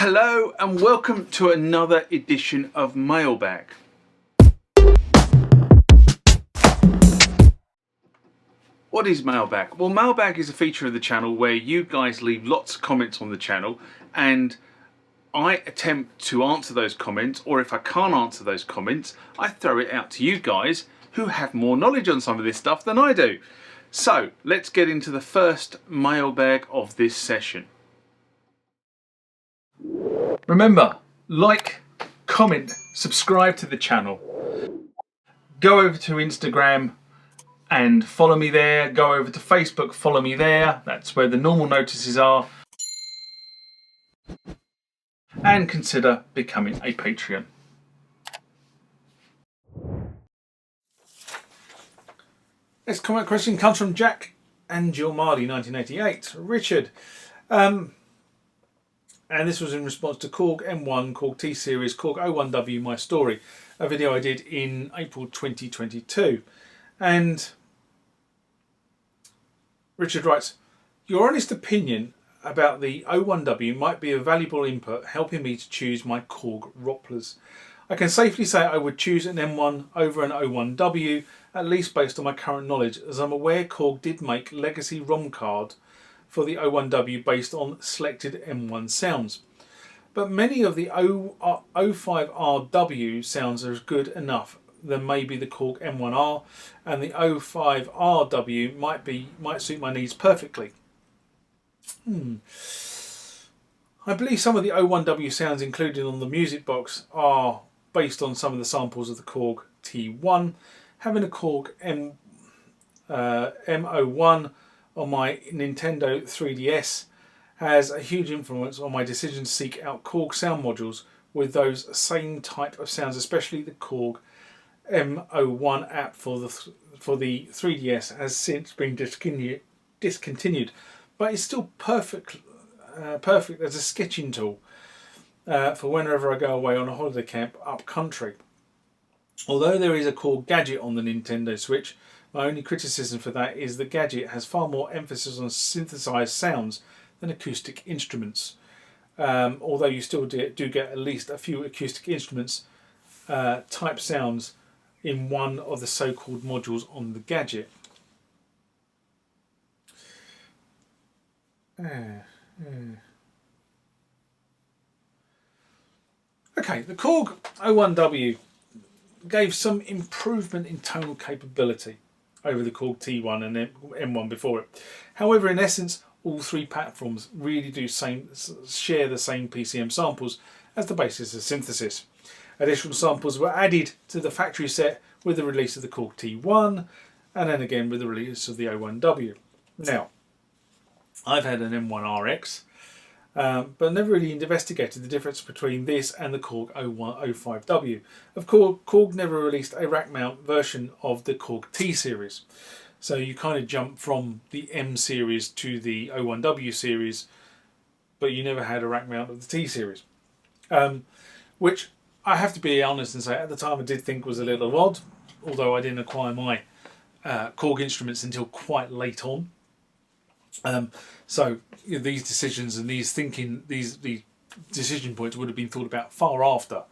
Hello and welcome to another edition of Mailbag. What is Mailbag? Well, Mailbag is a feature of the channel where you guys leave lots of comments on the channel and I attempt to answer those comments, or if I can't answer those comments, I throw it out to you guys who have more knowledge on some of this stuff than I do. So let's get into the first mailbag of this session. Remember, like, comment, subscribe to the channel. Go over to Instagram and follow me there. Go over to Facebook, follow me there. That's where the normal notices are. And consider becoming a Patreon. This comment question comes from Jack and Jill Marley, 1988. Richard, and this was in response to Korg M1, Korg T series, Korg O1W, My Story, a video I did in April 2022. And Richard writes, your honest opinion about the O1W might be a valuable input helping me to choose my Korg Ropplers. I can safely say I would choose an M1 over an O1W, at least based on my current knowledge, as I'm aware Korg did make legacy ROM card for the O1W based on selected M1 sounds. But many of the O5RW sounds are good enough than maybe the Korg M1R, and the O5RW might suit my needs perfectly. I believe some of the O1W sounds included on the music box are based on some of the samples of the Korg T1. Having a Korg M1R on my Nintendo 3DS has a huge influence on my decision to seek out Korg sound modules with those same type of sounds, especially the Korg M1R app for the 3DS has since been discontinued, but it's still perfect as a sketching tool for whenever I go away on a holiday camp up country. Although there is a Korg gadget on the Nintendo Switch, my only criticism for that is the gadget has far more emphasis on synthesized sounds than acoustic instruments. Although you still do get at least a few acoustic instruments type sounds in one of the so-called modules on the gadget. Okay, the Korg O1W gave some improvement in tonal capability over the Korg T1 and M1 before it. However, in essence, all three platforms really do share the same PCM samples as the basis of synthesis. Additional samples were added to the factory set with the release of the Korg T1 and then again with the release of the O1W. Now, I've had an M1RX, but never really investigated the difference between this and the Korg O5W. Of course, Korg never released a rack mount version of the Korg T series. So you kind of jump from the M series to the O1W series, but you never had a rack mount of the T series. Which I have to be honest and say at the time I did think was a little odd, although I didn't acquire my Korg instruments until quite late on. So these decisions and these decision points would have been thought about far after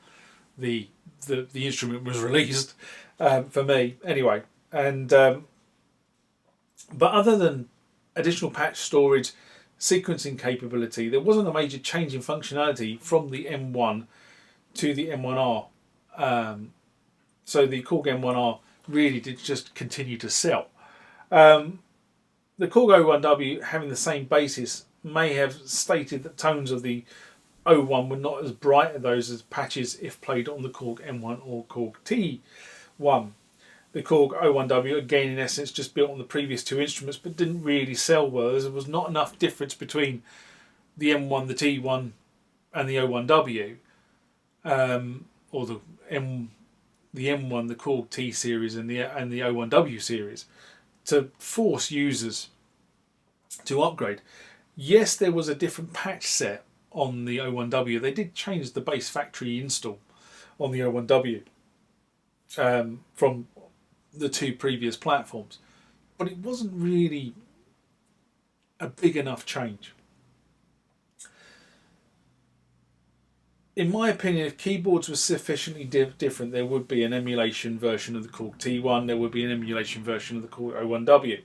the instrument was released, for me anyway. And but other than additional patch storage, sequencing capability, there wasn't a major change in functionality from the M1 to the M1R. So the Korg M1R really did just continue to sell. The Korg O1W, having the same basis, may have stated that tones of the O1 were not as bright as those as patches if played on the Korg M1 or Korg T1. The Korg O1W, again in essence, just built on the previous two instruments, but didn't really sell well, as there was not enough difference between the M1, the T1, and the O1W, or the M1, the Korg T series, and the O1W series, to force users to upgrade. Yes, there was a different patch set on the O1W. They did change the base factory install on the O1W from the two previous platforms, but it wasn't really a big enough change. in my opinion, if keyboards were sufficiently different, there would be an emulation version of the Korg T1, there would be an emulation version of the Korg O1W,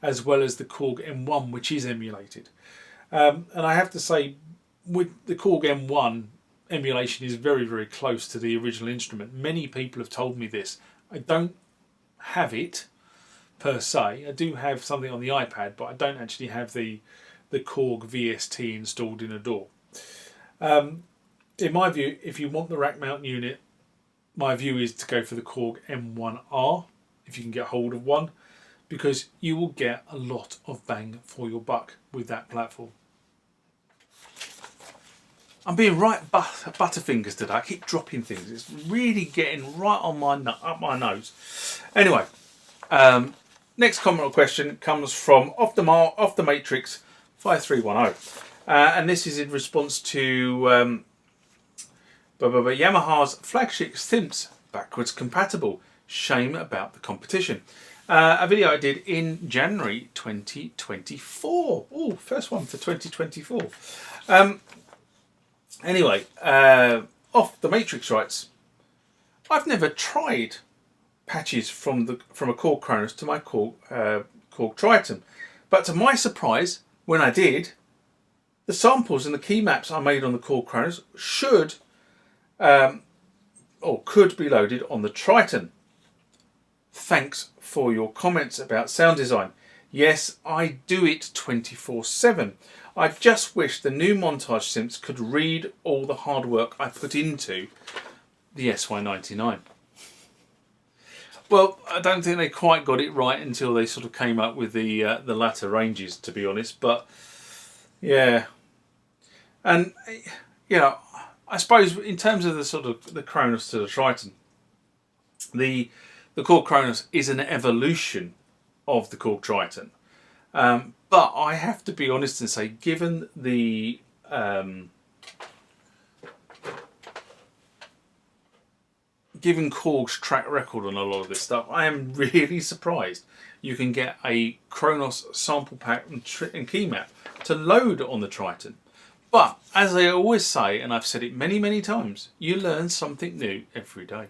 as well as the Korg M1, which is emulated. And I have to say, with the Korg M1, emulation is very, very close to the original instrument. Many people have told me this. I don't have per se. I do have something on the iPad, but I don't actually have the Korg VST installed in a DAW. In my view, if you want the rack mount unit, my view is to go for the Korg M1R, if you can get hold of one, because you will get a lot of bang for your buck with that platform. I'm being right butterfingers today. I keep dropping things. It's really getting right on up my nose. Anyway, next comment or question comes from Off the Matrix 5310, and this is in response to Yamaha's flagship synths backwards compatible. Shame about the competition. A video I did in January 2024. Oh, first one for 2024. Anyway, Off the Matrix writes, I've never tried patches from a Korg Kronos to my Korg Triton, but to my surprise, when I did, the samples and the key maps I made on the Korg Kronos should or could be loaded on the Triton. Thanks for your comments about sound design. Yes, I do it 24/7. I just wish the new montage synths could read all the hard work I put into the SY99. Well, I don't think they quite got it right until they sort of came up with the latter ranges, to be honest. But yeah, and you know, I suppose in terms of the sort of the Kronos to the Triton, the Korg Kronos is an evolution of the Korg Triton. But I have to be honest and say, given the given Korg's track record on a lot of this stuff, I am really surprised you can get a Kronos sample pack and key map to load on the Triton. But as I always say, and I've said it many, many times, you learn something new every day.